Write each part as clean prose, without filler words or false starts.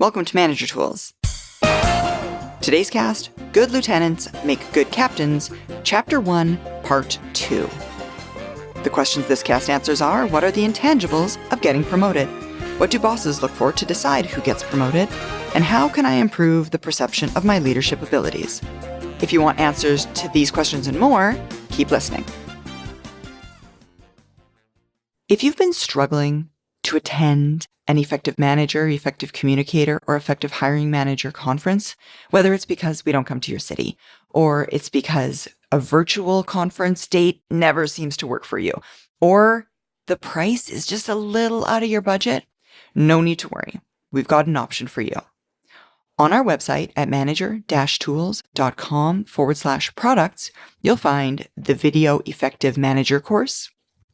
Welcome to Manager Tools. Today's cast, Good Lieutenants Make Good Captains, Chapter 1, Part 2. The questions this cast answers are, what are the intangibles of getting promoted? What do bosses look for to decide who gets promoted? And how can I improve the perception of my leadership abilities? If you want answers to these questions and more, keep listening. If you've been struggling to attend an effective manager, effective communicator, or effective hiring manager conference, whether it's because we don't come to your city, or it's because a virtual conference date never seems to work for you, or the price is just a little out of your budget, no need to worry. We've got an option for you. On our website at manager-tools.com/products, you'll find the Video Effective Manager course,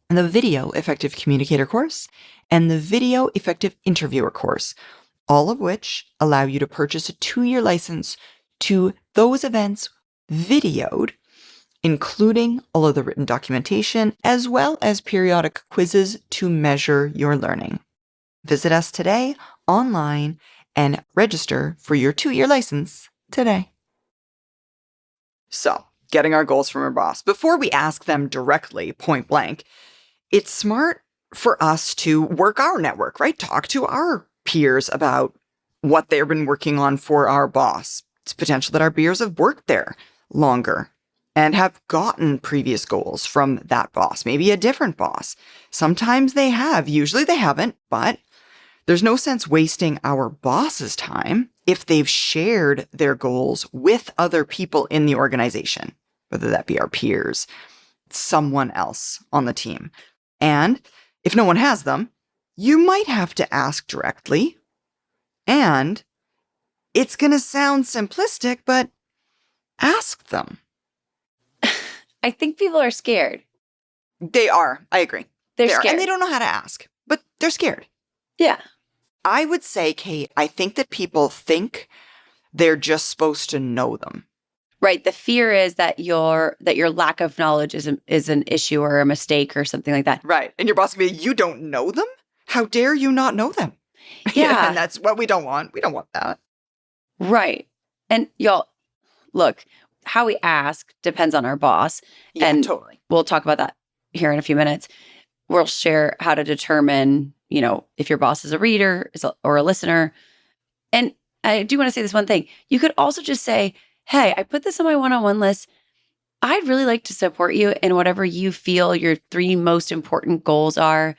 the Video Effective Communicator course, and the Video Effective Interviewer course, all of which allow you to purchase a 2-year license to those events videoed, including all of the written documentation, as well as periodic quizzes to measure your learning. Visit us today online and register for your 2-year license today. So, getting our goals from our boss. Before we ask them directly, point blank, it's smart for us to work our network, right? Talk to our peers about what they've been working on for our boss. It's potential that our peers have worked there longer and have gotten previous goals from that boss, maybe a different boss. Sometimes they have, usually they haven't, but there's no sense wasting our boss's time if they've shared their goals with other people in the organization, whether that be our peers, someone else on the team. And if no one has them, you might have to ask directly. And it's going to sound simplistic, but ask them. I think people are scared. They are. I agree. They're scared. And they don't know how to ask, but they're scared. Yeah. I would say, Kate, I think that people think they're just supposed to know them. Right. The fear is that your lack of knowledge is an issue or a mistake or something like that. Right. And your boss will be, you don't know them? How dare you not know them? Yeah. And that's what we don't want. We don't want that. Right. And y'all, look, how we ask depends on our boss. Yeah, and totally. We'll talk about that here in a few minutes. We'll share how to determine, if your boss is a reader or a listener. And I do want to say this one thing. You could also just say, hey, I put this on my one-on-one list. I'd really like to support you in whatever you feel your 3 most important goals are.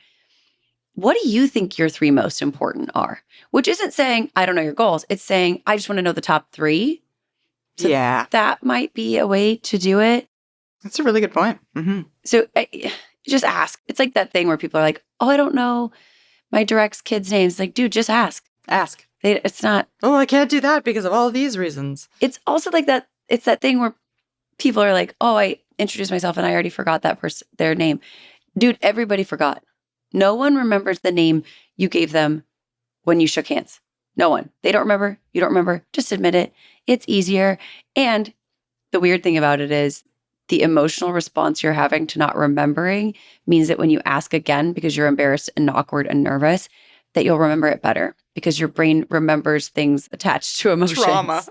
What do you think your 3 most important are? Which isn't saying, I don't know your goals. It's saying, I just want to know the top 3. So yeah. That might be a way to do it. That's a really good point. Mm-hmm. So just ask. It's like that thing where people are like, oh, I don't know my direct's kids' names. Like, dude, just ask. Ask. It's not. Oh, I can't do that because of all these reasons. It's also like that. It's that thing where people are like, oh, I introduced myself and I already forgot that person, their name. Dude, everybody forgot. No one remembers the name you gave them when you shook hands. No one. They don't remember. You don't remember. Just admit it. It's easier. And the weird thing about it is the emotional response you're having to not remembering means that when you ask again, because you're embarrassed and awkward and nervous, that you'll remember it better because your brain remembers things attached to emotions. Trauma.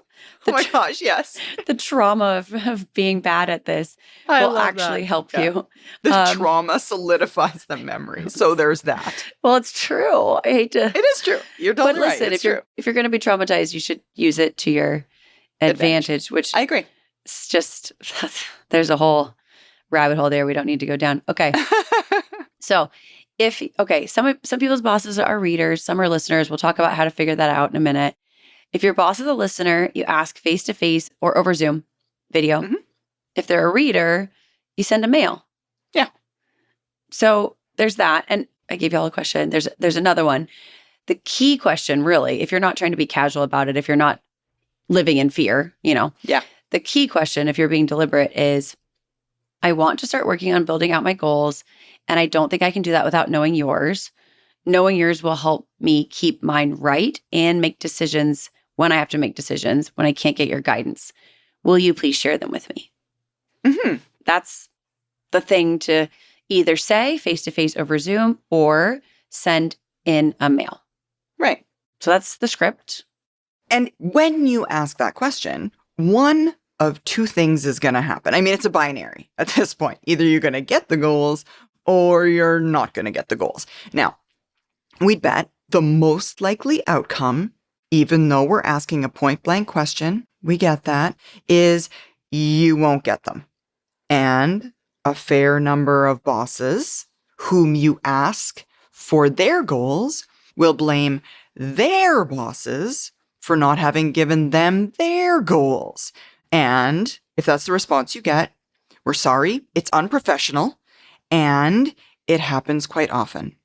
Oh my gosh, yes. The trauma of being bad at this will actually help you. The trauma solidifies the memory. So there's that. Well, it's true. I hate to. It is true. You're totally right. But listen, if you're going to be traumatized, you should use it to your advantage, which I agree. It's just, there's a whole rabbit hole there we don't need to go down. Okay. So some people's bosses are readers, some are listeners. We'll talk about how to figure that out in a minute. If your boss is a listener, you ask face-to-face or over Zoom video. Mm-hmm. If they're a reader, you send a mail. Yeah. So there's that. And I gave you all a question. There's another one. The key question, really, if you're not trying to be casual about it, if you're not living in fear, Yeah. The key question, if you're being deliberate, is I want to start working on building out my goals, and I don't think I can do that without knowing yours. Knowing yours will help me keep mine right and make decisions when I have to make decisions, when I can't get your guidance. Will you please share them with me? Mm-hmm. That's the thing to either say face-to-face over Zoom or send in a mail. Right. So that's the script. And when you ask that question, one of two things is going to happen. I mean, it's a binary at this point. Either you're going to get the goals or you're not going to get the goals. Now, we'd bet the most likely outcome, even though we're asking a point blank question, we get that, is you won't get them. And a fair number of bosses whom you ask for their goals will blame their bosses for not having given them their goals. And if that's the response you get, we're sorry, it's unprofessional, and it happens quite often.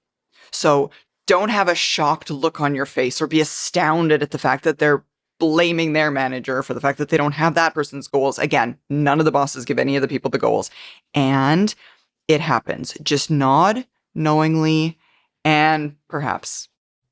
So don't have a shocked look on your face or be astounded at the fact that they're blaming their manager for the fact that they don't have that person's goals. Again, none of the bosses give any of the people the goals. And it happens. Just nod knowingly and perhaps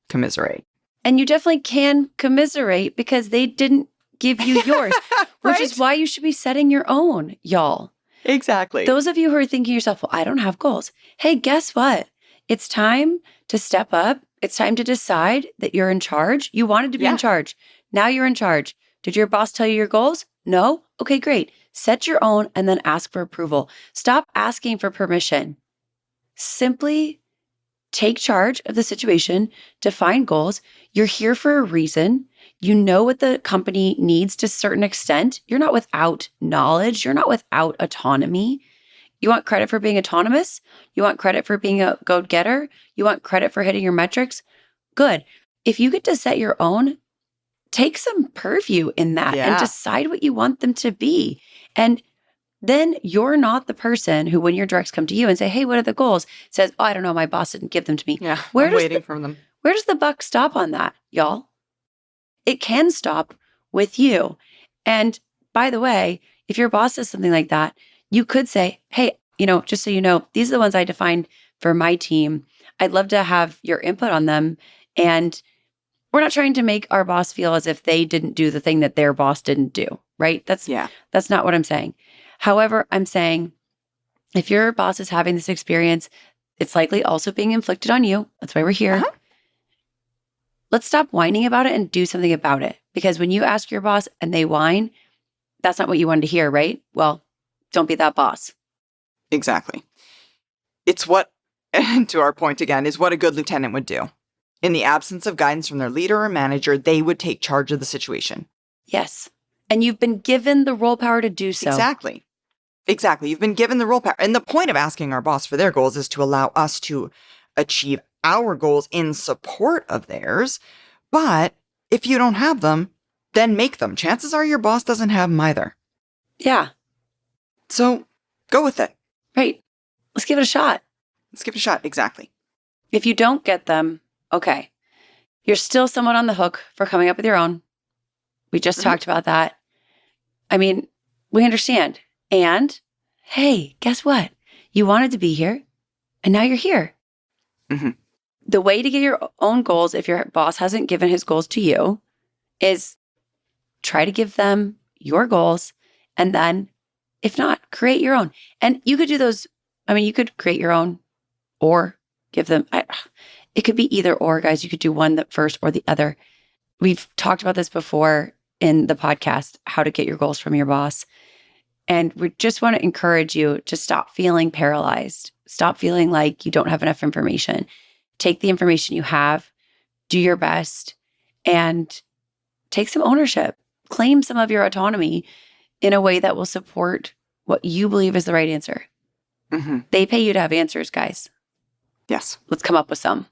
commiserate. And you definitely can commiserate because they didn't give you yours, which is why you should be setting your own, y'all. Exactly. Those of you who are thinking to yourself, well, I don't have goals. Hey, guess what? It's time to step up. It's time to decide that you're in charge. You wanted to be in charge. Now you're in charge. Did your boss tell you your goals? No? Okay, great. Set your own and then ask for approval. Stop asking for permission. Simply take charge of the situation, define goals. You're here for a reason. You know what the company needs to a certain extent. You're not without knowledge. You're not without autonomy. You want credit for being autonomous? You want credit for being a go-getter? You want credit for hitting your metrics? Good. If you get to set your own, take some purview in that and decide what you want them to be. And then you're not the person who, when your directs come to you and say, hey, what are the goals? Says, oh, I don't know. My boss didn't give them to me. Yeah, I'm waiting for them. Where does the buck stop on that, y'all? It can stop with you. And by the way, if your boss says something like that, you could say, hey, just so you know, these are the ones I defined for my team. I'd love to have your input on them. And we're not trying to make our boss feel as if they didn't do the thing that their boss didn't do, right? That's not what I'm saying. However, I'm saying if your boss is having this experience, it's likely also being inflicted on you. That's why we're here. Uh-huh. Let's stop whining about it and do something about it. Because when you ask your boss and they whine, that's not what you wanted to hear, right? Well, don't be that boss. Exactly. It's what, and to our point again, is what a good lieutenant would do. In the absence of guidance from their leader or manager, they would take charge of the situation. Yes. And you've been given the role power to do so. Exactly. You've been given the role power. And the point of asking our boss for their goals is to allow us to achieve our goals in support of theirs. But if you don't have them, then make them. Chances are your boss doesn't have them either. Yeah. So go with it. Right. Let's give it a shot. Exactly. If you don't get them, okay. You're still somewhat on the hook for coming up with your own. We just talked about that. I mean, we understand. And hey, guess what? You wanted to be here and now you're here. Mm-hmm. The way to get your own goals, if your boss hasn't given his goals to you, is try to give them your goals. And then if not, create your own. And you could do those. I mean, you could create your own or give them. It could be either or, guys. You could do one first or the other. We've talked about this before in the podcast, how to get your goals from your boss. And we just want to encourage you to stop feeling paralyzed. Stop feeling like you don't have enough information. Take the information you have, do your best, and take some ownership. Claim some of your autonomy in a way that will support what you believe is the right answer. Mm-hmm. They pay you to have answers, guys. Yes. Let's come up with some.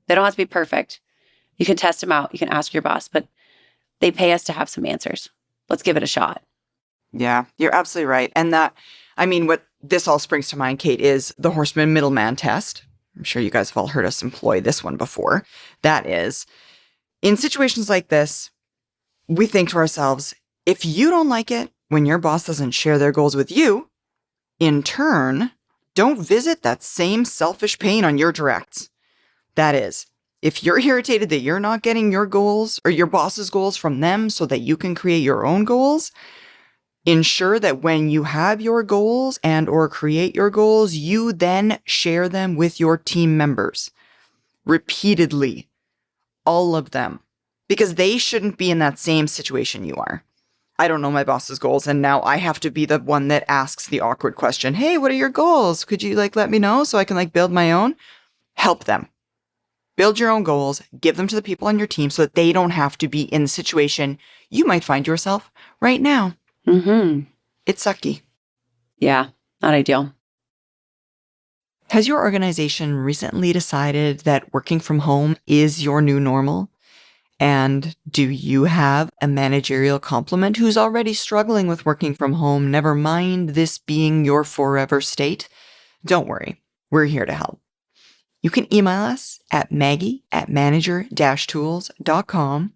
They don't have to be perfect. You can test them out. You can ask your boss, but they pay us to have some answers. Let's give it a shot. Yeah, you're absolutely right. And what this all springs to mind, Kate, is the Horstman Middleman test. I'm sure you guys have all heard us employ this one before. That is, in situations like this, we think to ourselves, if you don't like it when your boss doesn't share their goals with you, in turn, don't visit that same selfish pain on your directs. That is, if you're irritated that you're not getting your goals or your boss's goals from them so that you can create your own goals, ensure that when you have your goals and or create your goals, you then share them with your team members. Repeatedly. All of them. because they shouldn't be in that same situation you are. I don't know my boss's goals, and now I have to be the one that asks the awkward question. Hey, what are your goals? Could you let me know so I can build my own? Help them. Build your own goals, give them to the people on your team so that they don't have to be in the situation you might find yourself right now. Mm-hmm. It's sucky. Yeah, not ideal. Has your organization recently decided that working from home is your new normal? And do you have a managerial complement who's already struggling with working from home, never mind this being your forever state? Don't worry, we're here to help. You can email us at maggie@manager-tools.com,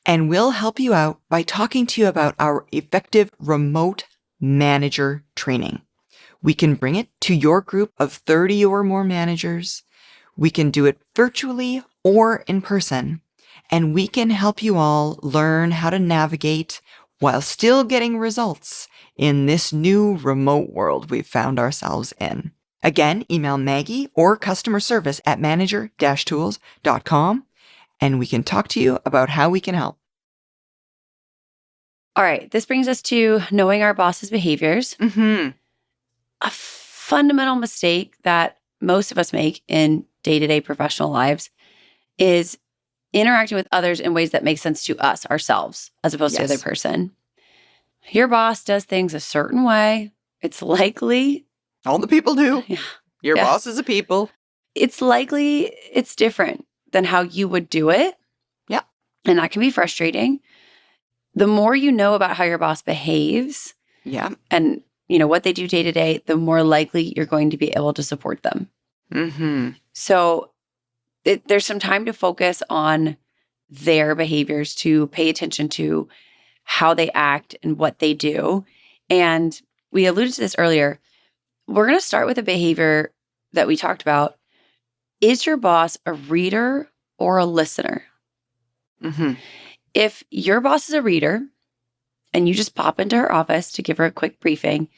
and we'll help you out by talking to you about our effective remote manager training. We can bring it to your group of 30 or more managers. We can do it virtually or in person, and we can help you all learn how to navigate while still getting results in this new remote world we've found ourselves in. Again, email Maggie or customer service at manager-tools.com, and we can talk to you about how we can help. All right. This brings us to knowing our boss's behaviors. Mm-hmm. A fundamental mistake that most of us make in day-to-day professional lives is interacting with others in ways that make sense to us, ourselves, as opposed to the other person. Your boss does things a certain way. It's likely... All the people do. Yeah. Your boss is a people. It's likely it's different than how you would do it. Yeah. And that can be frustrating. The more you know about how your boss behaves, and what they do day to day, the more likely you're going to be able to support them. Mm-hmm. So there's some time to focus on their behaviors, to pay attention to how they act and what they do. And we alluded to this earlier. We're going to start with a behavior that we talked about. Is your boss a reader or a listener? Mm-hmm. If your boss is a reader and you just pop into her office to give her a quick briefing,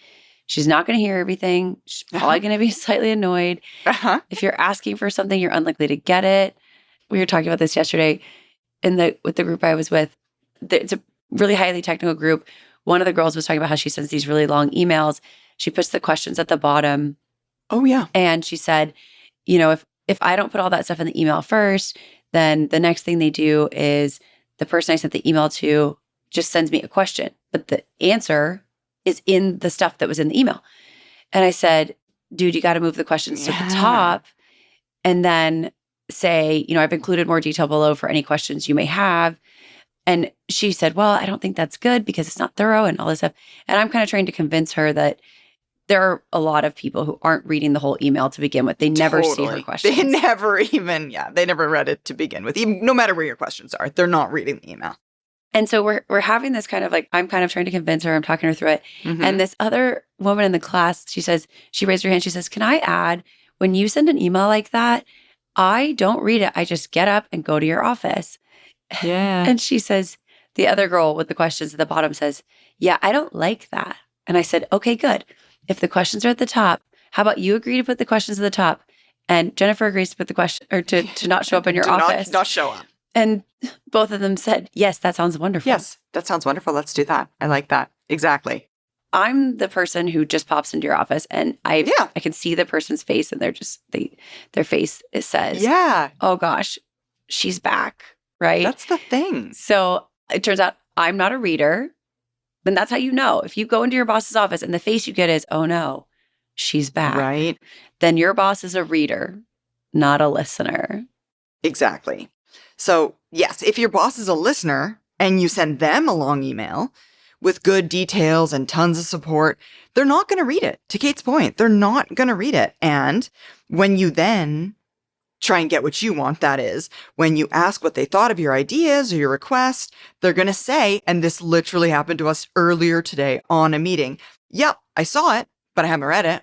she's not going to hear everything. She's probably going to be slightly annoyed. If you're asking for something, you're unlikely to get it. We were talking about this yesterday with the group I was with. It's a really highly technical group. One of the girls was talking about how she sends these really long emails. She puts the questions at the bottom. Oh, yeah. And she said, if I don't put all that stuff in the email first, then the next thing they do is the person I sent the email to just sends me a question, but the answer is in the stuff that was in the email. And I said, dude, you got to move the questions to the top and then say, I've included more detail below for any questions you may have. And she said, well, I don't think that's good because it's not thorough and all this stuff. And I'm kind of trying to convince her that there are a lot of people who aren't reading the whole email to begin with. They never see her questions. They never read it to begin with. Even, no matter where your questions are, they're not reading the email. And so we're having this kind of I'm kind of trying to convince her. I'm talking her through it. Mm-hmm. And this other woman in the class, she raised her hand. She says, can I add, when you send an email like that, I don't read it. I just get up and go to your office. Yeah. And she says, the other girl with the questions at the bottom says, yeah, I don't like that. And I said, okay, good. If the questions are at the top, how about you agree to put the questions at the top, and Jennifer agrees to put the question or to not show up in your office. Not show up. And both of them said, yes, that sounds wonderful. Yes, that sounds wonderful. Let's do that. I like that. Exactly. I'm the person who just pops into your office and I can see the person's face and their face, it says, oh gosh, she's back, right? That's the thing. So it turns out I'm not a reader. Then that's how you know. If you go into your boss's office and the face you get is, oh no, she's back. Right. Then your boss is a reader, not a listener. Exactly. So yes, if your boss is a listener and you send them a long email with good details and tons of support, they're not going to read it. To Kate's point, they're not going to read it. And when you then try and get what you want, that is, when you ask what they thought of your ideas or your request, they're going to say, and this literally happened to us earlier today on a meeting, yep, I saw it, but I haven't read it.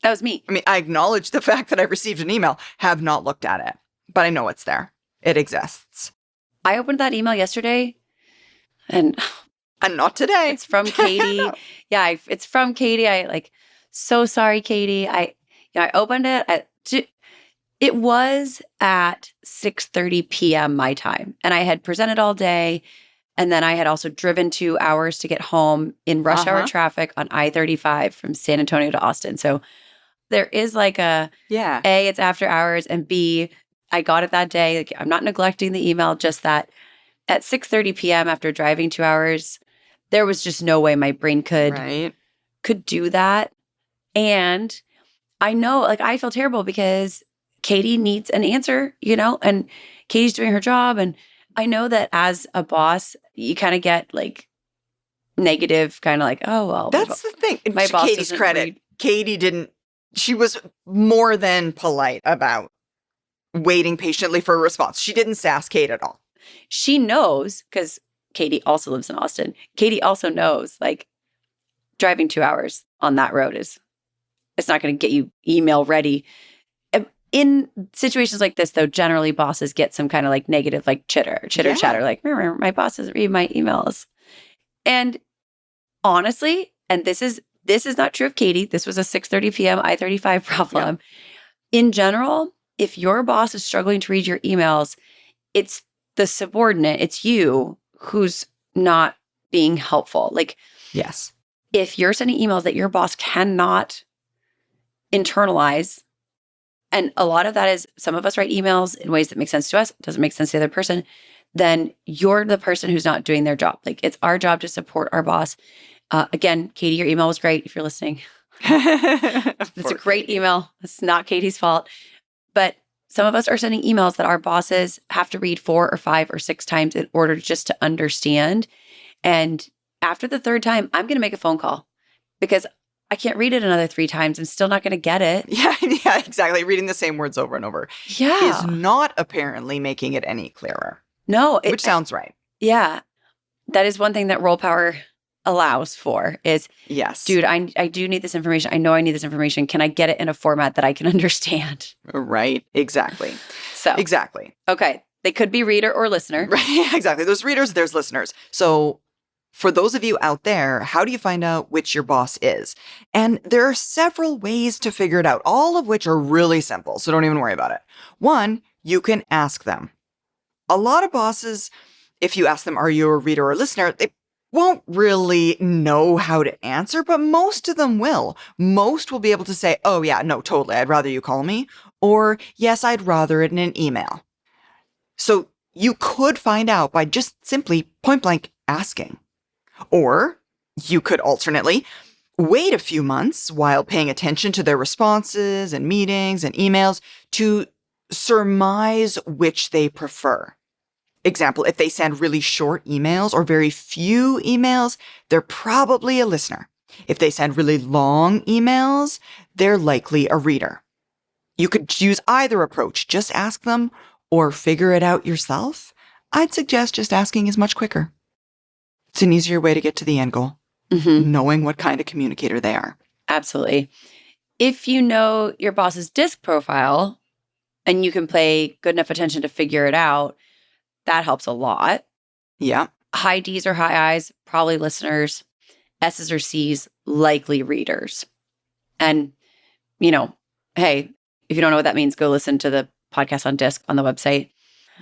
That was me. I mean, I acknowledge the fact that I received an email, have not looked at it, but I know it's there. It exists. I opened that email yesterday and not today. It's from Katie. Yeah, it's from Katie. So sorry, Katie. I opened it. It was at 6:30 p.m. my time, and I had presented all day, and then I had also driven 2 hours to get home in rush hour traffic on I-35 from San Antonio to Austin. So there is like A, it's after hours, and B, I got it that day. Like, I'm not neglecting the email, just that at 6:30 p.m. after driving 2 hours, there was just no way my brain could do that. And I know, like, I feel terrible because Katie needs an answer, and Katie's doing her job. And I know that as a boss, you kind of get like negative, kind of like, oh, well. That's the thing. My boss Katie's credit. Katie she was more than polite about waiting patiently for a response. She didn't sass Kate at all. She knows, because Katie also lives in Austin. Katie also knows, like, driving 2 hours on that road it's not going to get you email ready. In situations like this, though, generally bosses get some kind of like negative, like chitter chatter, like, my boss doesn't read my emails. And honestly, and this is not true of Katie. This was a 6:30 p.m. I-35 problem. Yeah. In general, if your boss is struggling to read your emails, it's the subordinate, it's you who's not being helpful. Like, yes, if you're sending emails that your boss cannot internalize, and a lot of that is, some of us write emails in ways that make sense to us, doesn't make sense to the other person, then you're the person who's not doing their job. Like, it's our job to support our boss. Again, Katie, your email was great if you're listening. It's a great email. It's not Katie's fault. But some of us are sending emails that our bosses have to read 4 or 5 or 6 times in order just to understand. And after the 3rd time, I'm going to make a phone call, because I can't read it another 3 times. I'm still not going to get it. Yeah, exactly. Reading the same words over and over is not apparently making it any clearer. No. Which sounds right. Yeah. That is one thing that Role Power allows for is, yes, dude, I do need this information. I know I need this information. Can I get it in a format that I can understand? Right. Exactly. Exactly. Okay. They could be reader or listener. Right. Exactly. There's readers, there's listeners. So for those of you out there, how do you find out which your boss is? And there are several ways to figure it out, all of which are really simple. So don't even worry about it. One, you can ask them. A lot of bosses, if you ask them, are you a reader or listener, they won't really know how to answer, but most of them will. Most will be able to say, oh yeah, no, totally, I'd rather you call me. Or yes, I'd rather it in an email. So you could find out by just simply point blank asking. Or you could alternately wait a few months while paying attention to their responses and meetings and emails to surmise which they prefer. Example, if they send really short emails or very few emails, they're probably a listener. If they send really long emails, they're likely a reader. You could use either approach. Just ask them or figure it out yourself. I'd suggest just asking is much quicker. It's an easier way to get to the end goal, knowing what kind of communicator they are. Absolutely. If you know your boss's DISC profile and you can pay good enough attention to figure it out, that helps a lot. Yeah. High Ds or high Is, probably listeners. S's or C's, likely readers. And, hey, if you don't know what that means, go listen to the podcast on DISC on the website.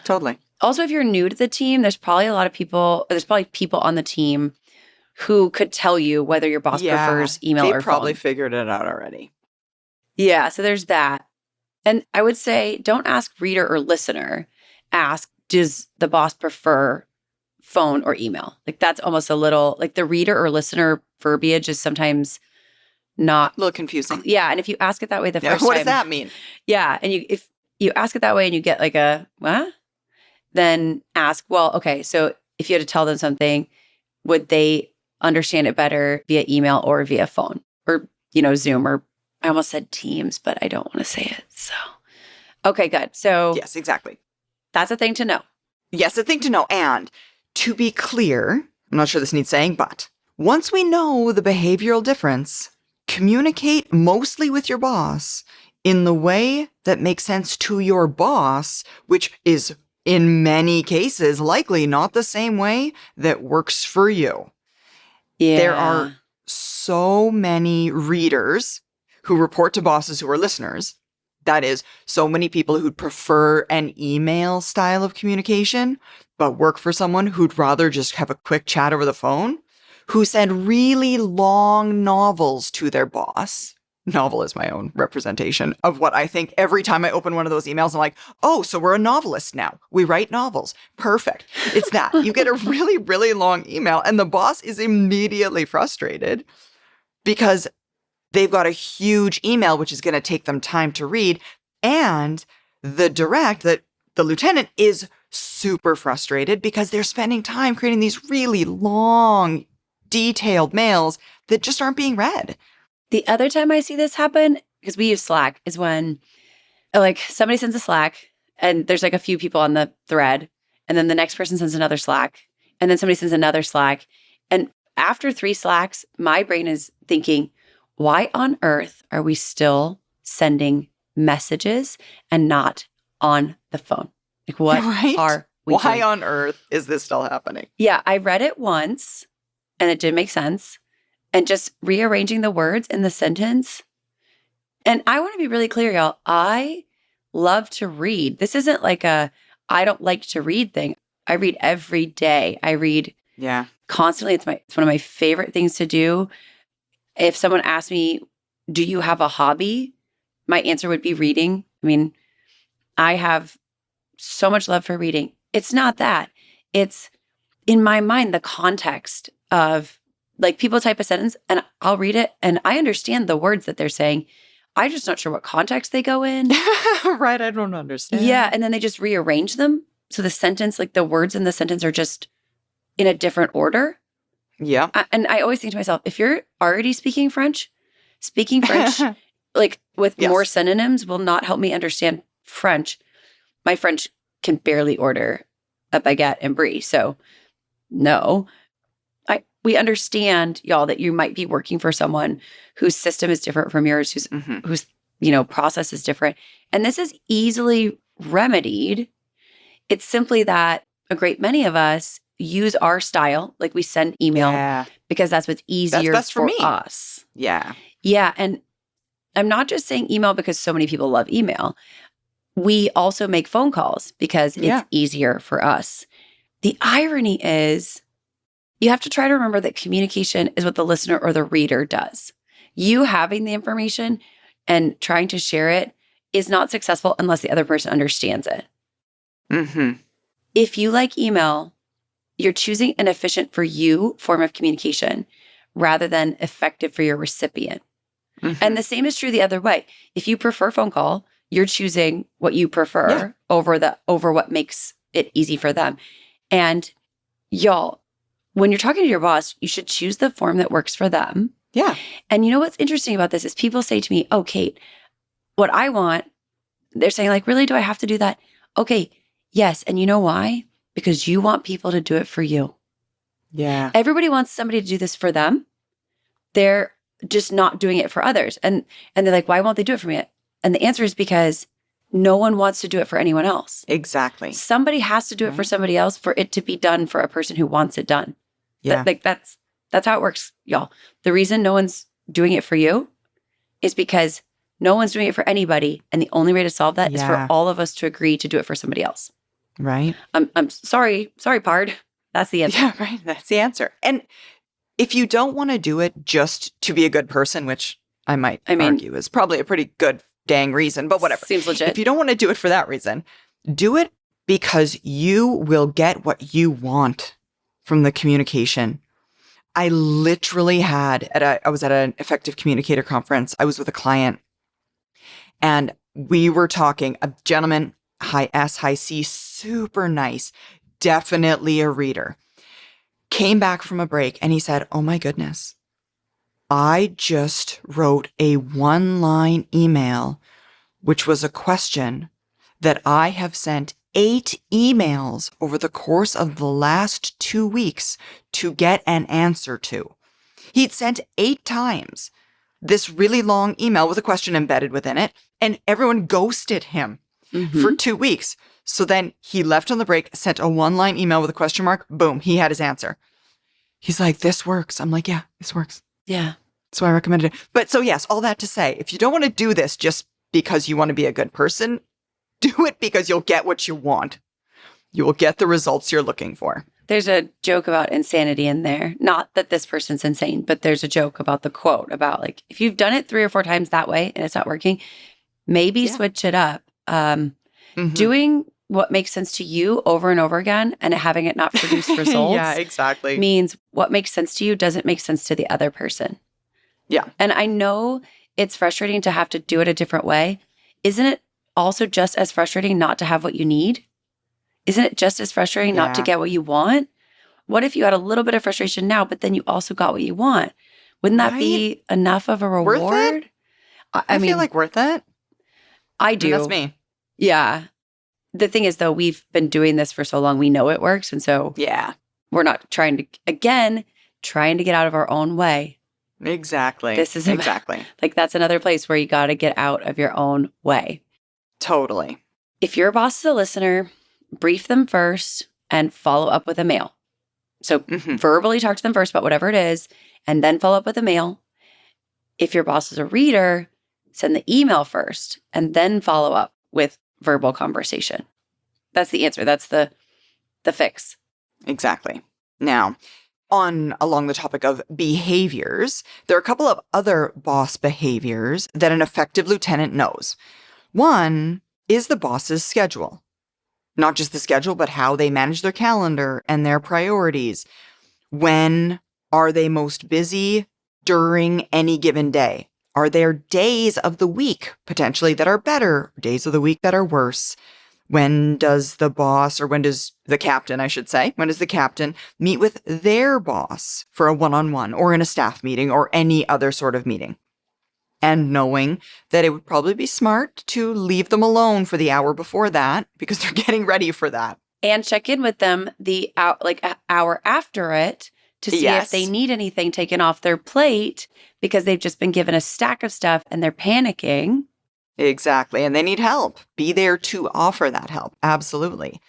Totally. Also, if you're new to the team, there's probably people on the team who could tell you whether your boss prefers email or phone. They probably figured it out already. Yeah, so there's that. And I would say, don't ask reader or listener. Ask, does the boss prefer phone or email? Like, that's almost a little, like, the reader or listener verbiage is sometimes not... a little confusing. Yeah, and if you ask it that way the first time... what does that mean? Yeah, and if you ask it that way and you get like a, what? Then ask, well, okay, so if you had to tell them something, would they understand it better via email or via phone? Or, Zoom, or I almost said Teams, but I don't want to say it, so... Okay, good. So... yes, exactly. That's a thing to know. Yes, a thing to know. And to be clear, I'm not sure this needs saying, but once we know the behavioral difference, communicate mostly with your boss in the way that makes sense to your boss, which is in many cases likely not the same way that works for you. Yeah. There are so many readers who report to bosses who are listeners. That is so many people who'd prefer an email style of communication, but work for someone who'd rather just have a quick chat over the phone, who send really long novels to their boss. Novel is my own representation of what I think every time I open one of those emails. I'm like, oh, so we're a novelist now. We write novels. Perfect. It's that. You get a really, really long email and the boss is immediately frustrated because they've got a huge email, which is going to take them time to read. And the lieutenant is super frustrated because they're spending time creating these really long, detailed mails that just aren't being read. The other time I see this happen, because we use Slack, is when like somebody sends a Slack and there's like a few people on the thread, and then the next person sends another Slack, and then somebody sends another Slack. And after 3 Slacks, my brain is thinking, why on earth are we still sending messages and not on the phone? Like, what are we Why doing? on earth is this still happening? Yeah, I read it once and it didn't make sense. And just rearranging the words in the sentence. And I want to be really clear, y'all. I love to read. This isn't like a I don't like to read thing. I read every day. I read constantly. It's one of my favorite things to do. If someone asks me, do you have a hobby? My answer would be reading. I mean, I have so much love for reading. It's not that. It's in my mind, the context of like people type a sentence and I'll read it and I understand the words that they're saying. I'm just not sure what context they go in. Right. I don't understand. Yeah. And then they just rearrange them. So the sentence, like the words in the sentence are just in a different order. Yeah. And I always think to myself, if you're already speaking French like with more synonyms will not help me understand French. My French can barely order a baguette and brie. So no. We understand, y'all, that you might be working for someone whose system is different from yours, whose process is different. And this is easily remedied. It's simply that a great many of us use our style, like we send email because that's what's easier that's for me. us. Yeah. Yeah. And I'm not just saying email because so many people love email. We also make phone calls because it's easier for us. The irony is, you have to try to remember that communication is what the listener or the reader does. You having the information and trying to share it is not successful unless the other person understands it. Mm-hmm. If you like email, you're choosing an efficient for you form of communication rather than effective for your recipient. Mm-hmm. And the same is true the other way. If you prefer phone call, you're choosing what you prefer over what makes it easy for them. And y'all, when you're talking to your boss, you should choose the form that works for them. Yeah. And you know what's interesting about this is people say to me, oh, Kate, what I want, they're saying like, really, do I have to do that? Okay, yes. And you know why? Because you want people to do it for you. Yeah. Everybody wants somebody to do this for them. They're just not doing it for others. And they're like, why won't they do it for me? And the answer is because no one wants to do it for anyone else. Exactly. Somebody has to do it for somebody else for it to be done for a person who wants it done. Yeah. That's how it works, y'all. The reason no one's doing it for you is because no one's doing it for anybody. And the only way to solve that is for all of us to agree to do it for somebody else. Right. I'm sorry, Pard. That's the answer. Yeah, right. That's the answer. And if you don't want to do it just to be a good person, which I might argue is probably a pretty good dang reason, but whatever. Seems legit. If you don't want to do it for that reason, do it because you will get what you want from the communication. I literally I was at an effective communicator conference. I was with a client and we were talking, a gentleman, high S, high C, super nice, definitely a reader, came back from a break and he said, oh my goodness, I just wrote a 1-line email, which was a question that I have sent 8 emails over the course of the last 2 weeks to get an answer to. He'd sent 8 times this really long email with a question embedded within it, and everyone ghosted him for 2 weeks. So then he left on the break, sent a 1-line email with a question mark. Boom, he had his answer. He's like, this works. I'm like, yeah, this works. Yeah. So I recommended it. But so yes, all that to say, if you don't want to do this just because you want to be a good person. Do it because you'll get what you want. You will get the results you're looking for. There's a joke about insanity in there. Not that this person's insane, but there's a joke about the quote about like, if you've done it 3 or 4 times that way and it's not working, maybe switch it up. Doing what makes sense to you over and over again and having it not produce results yeah, exactly. means what makes sense to you doesn't make sense to the other person. Yeah. And I know it's frustrating to have to do it a different way. Isn't it also just as frustrating not to have what you need? Isn't it just as frustrating not to get what you want? What if you had a little bit of frustration now, but then you also got what you want? Wouldn't that be enough of a reward? Worth it? I mean, feel like worth it. I do. That's me. Yeah. The thing is, though, we've been doing this for so long, we know it works. And so we're not trying to get out of our own way. Exactly. This is exactly. Like, that's another place where you got to get out of your own way. Totally. If your boss is a listener, brief them first and follow up with a mail. So verbally talk to them first about whatever it is, and then follow up with a mail. If your boss is a reader, send the email first and then follow up with verbal conversation. That's the answer. That's the fix. Exactly. Now, along the topic of behaviors, there are a couple of other boss behaviors that an effective lieutenant knows. One is the boss's schedule. Not just the schedule, but how they manage their calendar and their priorities. When are they most busy during any given day? Are there days of the week potentially that are better, days of the week that are worse? When does the boss, or when does the captain, I should say, when does the captain meet with their boss for a one-on-one or in a staff meeting or any other sort of meeting? And knowing that it would probably be smart to leave them alone for the hour before that because they're getting ready for that. And check in with them the hour after it to see if they need anything taken off their plate because they've just been given a stack of stuff and they're panicking. Exactly. And they need help. Be there to offer that help. Absolutely.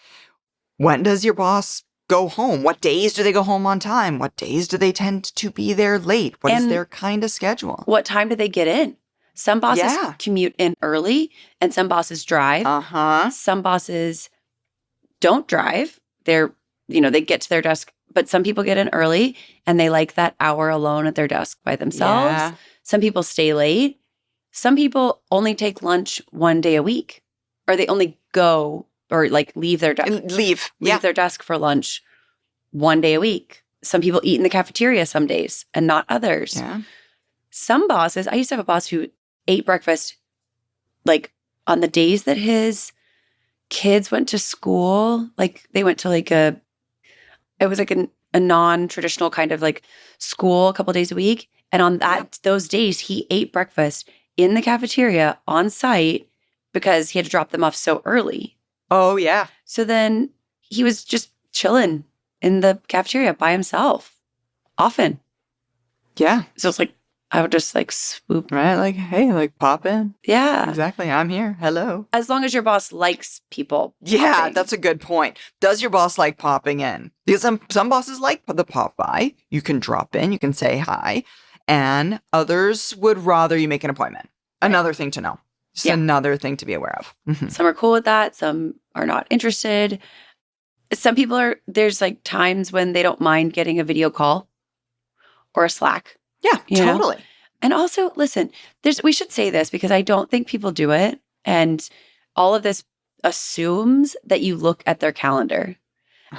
When does your boss go home? What days do they go home on time? What days do they tend to be there late? What is their kind of schedule? What time do they get in? Some bosses commute in early and some bosses drive. Some bosses don't drive. They get to their desk, but some people get in early and they like that hour alone at their desk by themselves. Yeah. Some people stay late. Some people only take lunch one day a week, or they only go or like leave their desk. Leave their desk for lunch one day a week. Some people eat in the cafeteria some days and not others. Yeah. Some bosses, I used to have a boss who ate breakfast like on the days that his kids went to school. Like they went to it was like a non-traditional kind of like school a couple days a week. And on those days, he ate breakfast in the cafeteria on site because he had to drop them off so early. Oh, yeah. So then he was just chilling in the cafeteria by himself often. Yeah. So it's like, I would just like swoop. Right? Like, hey, like pop in. Yeah. Exactly. I'm here. Hello. As long as your boss likes people. Yeah, popping. That's a good point. Does your boss like popping in? Because some bosses like the pop by. You can drop in. You can say hi. And others would rather you make an appointment. Right. Another thing to know. Just another thing to be aware of. Mm-hmm. Some are cool with that. Some are not interested. Some people there's like times when they don't mind getting a video call or a Slack. Yeah, totally. Know? And also, listen, we should say this because I don't think people do it. And all of this assumes that you look at their calendar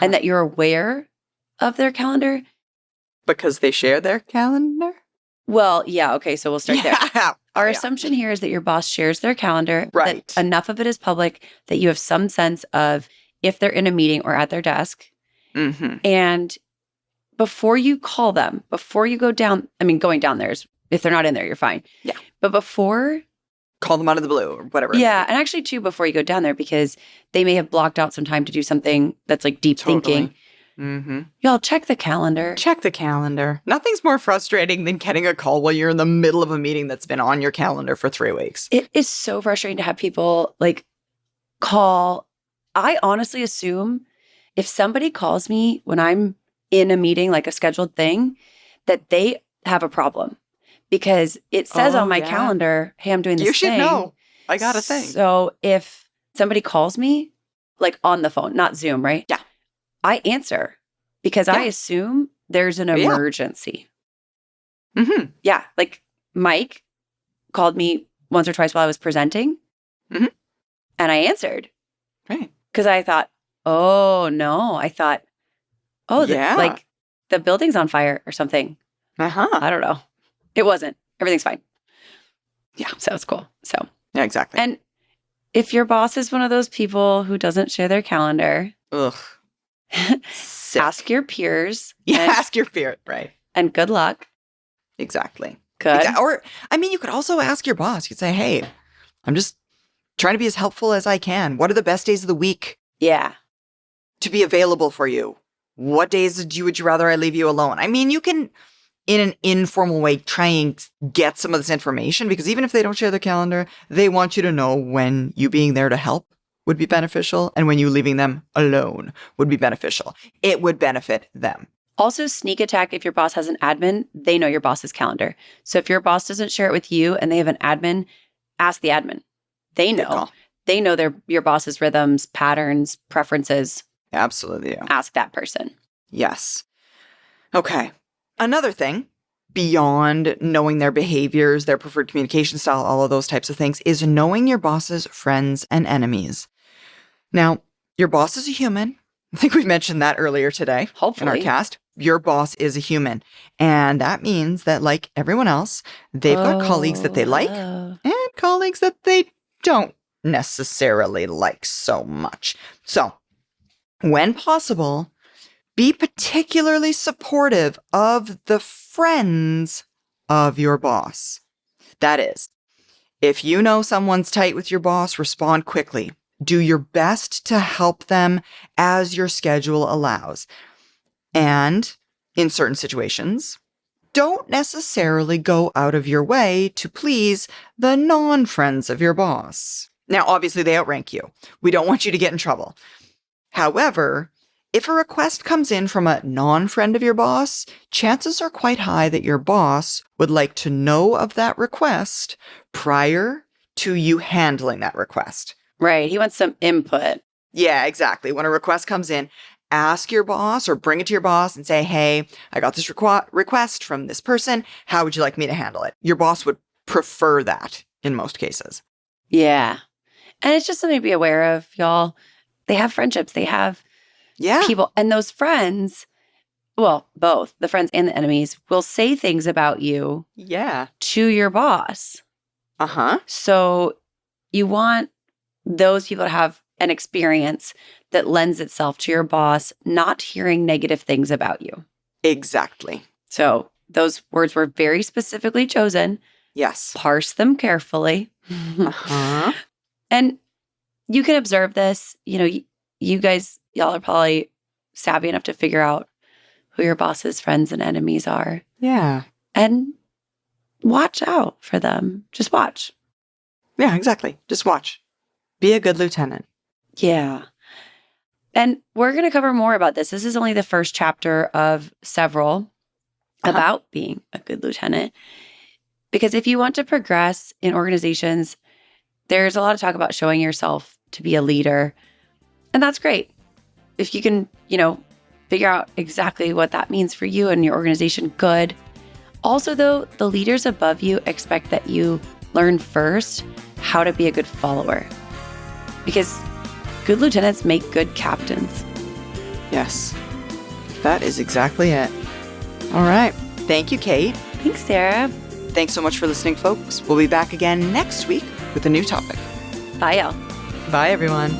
and that you're aware of their calendar. Because they share their calendar? Well, yeah. Okay. So we'll start there. Our assumption here is that your boss shares their calendar. Right. That enough of it is public that you have some sense of if they're in a meeting or at their desk. Mm-hmm. And before you call them, before you go down, going down there is, if they're not in there, you're fine. Yeah. But before. Call them out of the blue or whatever. Yeah. And actually, too, before you go down there, because they may have blocked out some time to do something that's like deep thinking. Mm-hmm. Y'all check the calendar. Check the calendar. Nothing's more frustrating than getting a call while you're in the middle of a meeting that's been on your calendar for 3 weeks. It is so frustrating to have people like call. I honestly assume if somebody calls me when I'm in a meeting, like a scheduled thing, that they have a problem because it says on my calendar, hey, I'm doing this thing. You should know. I got a thing. So if somebody calls me, like on the phone, not Zoom, right? Yeah. I answer because I Yeah. assume there's an emergency. Mm-hmm. Yeah. Like Mike called me once or twice while I was presenting. Mhm. And I answered Right. because I thought, oh no. I thought, oh, Yeah. like the building's on fire or something. Uh-huh. I don't know. It wasn't. Everything's fine. Yeah. So it's cool. So, Yeah, exactly. and if your boss is one of those people who doesn't share their calendar, Ugh. Sick. ask your peers. Yeah, and, ask your peer. Right. and good luck. Exactly. Good. Or, I mean, you could also ask your boss. You could say, hey, I'm just trying to be as helpful as I can. What are the best days of the week Yeah. to be available for you? What days would you rather I leave you alone? I mean, you can, in an informal way, try and get some of this information, because even if they don't share their calendar, they want you to know when you being there to help would be beneficial and when you leaving them alone would be beneficial. It would benefit them. Also, sneak attack if your boss has an admin, they know your boss's calendar. So if your boss doesn't share it with you and they have an admin, ask the admin. They Good know. call. They know your boss's rhythms, patterns, preferences. Absolutely. Yeah. Ask that person. Yes. Okay. Another thing beyond knowing their behaviors, their preferred communication style, all of those types of things, is knowing your boss's friends and enemies. Now, your boss is a human. I think we mentioned that earlier today Hopefully. in our cast. Your boss is a human. And that means that, like everyone else, they've got colleagues that they like and colleagues that they don't necessarily like so much. So, when possible, be particularly supportive of the friends of your boss. That is, if you know someone's tight with your boss, respond quickly. Do your best to help them as your schedule allows. And in certain situations, don't necessarily go out of your way to please the non-friends of your boss. Now, obviously, they outrank you. We don't want you to get in trouble. However, if a request comes in from a non-friend of your boss, chances are quite high that your boss would like to know of that request prior to you handling that request. Right. He wants some input. Yeah, exactly. When a request comes in, ask your boss or bring it to your boss and say, hey, I got this request from this person. How would you like me to handle it? Your boss would prefer that in most cases. Yeah. And it's just something to be aware of, y'all. They have friendships. They have people. And those friends, well, both the friends and the enemies, will say things about you to your boss. Uh-huh. So you want those people to have an experience that lends itself to your boss not hearing negative things about you. Exactly. So those words were very specifically chosen. Yes. Parse them carefully. Uh-huh. And you can observe this. You know, you guys, y'all are probably savvy enough to figure out who your boss's friends and enemies are. Yeah. And watch out for them. Just watch. Yeah, exactly. Just watch. Be a good lieutenant. Yeah. And we're going to cover more about this. This is only the first chapter of several about being a good lieutenant. Because if you want to progress in organizations, there's a lot of talk about showing yourself to be a leader. And that's great. If you can, figure out exactly what that means for you and your organization, good. Also, though, the leaders above you expect that you learn first how to be a good follower. Because good lieutenants make good captains. Yes. That is exactly it. All right. Thank you, Kate. Thanks, Sarah. Thanks so much for listening, folks. We'll be back again next week with a new topic. Bye, y'all. Bye, everyone.